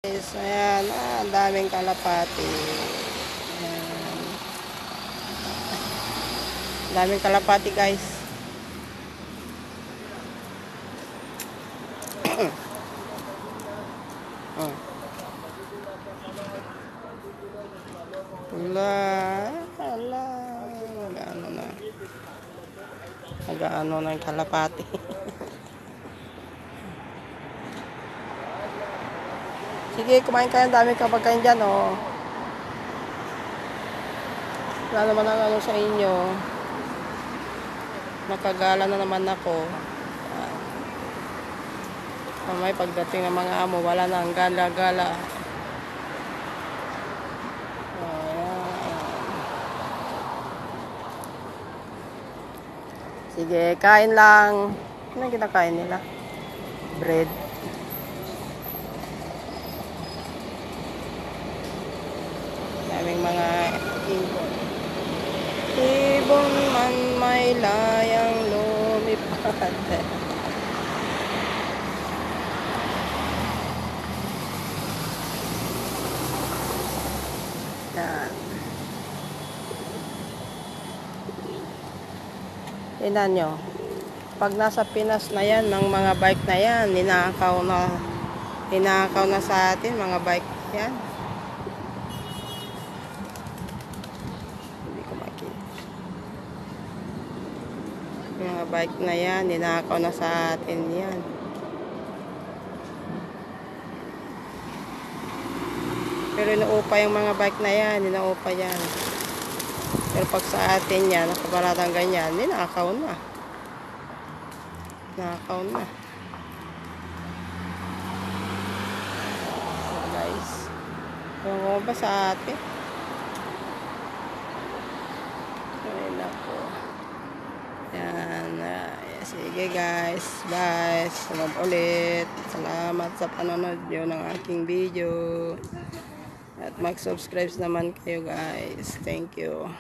Guys, ayan, ang daming kalapati. Ayan. Daming kalapati, guys. Ala, nag-ano na yung kalapati. Sige, kumain kayo. Dami kapag kayo dyan, oh. Wala naman ang ano sa inyo. Nakagala na naman ako. Mamay, pagdating ng mga amo, wala na ang gala-gala. Sige, kain lang. Ano yung kinakain nila? Bread. Daming mga ibon. Ibon man may layang lumipad. Yan. Tingnan nyo. Pag nasa Pinas na yan, ng mga bike na yan, ninakaw na sa atin, mga bike yan. Hindi ko makita. Mga bike na yan, ninakaw na sa atin yan. Pero inuupa yung mga bike na yan, inuupa yan. Pero pag sa atin yan, nakabaratang ganyan, ninakaw na. Nakaw na. So guys, ewan ko ba sa atin? Ay nako. Yan. Sige guys, bye. Sunod ulit. Salamat sa panonood nyo ng aking video. At mag-subscribe naman kayo guys. Thank you.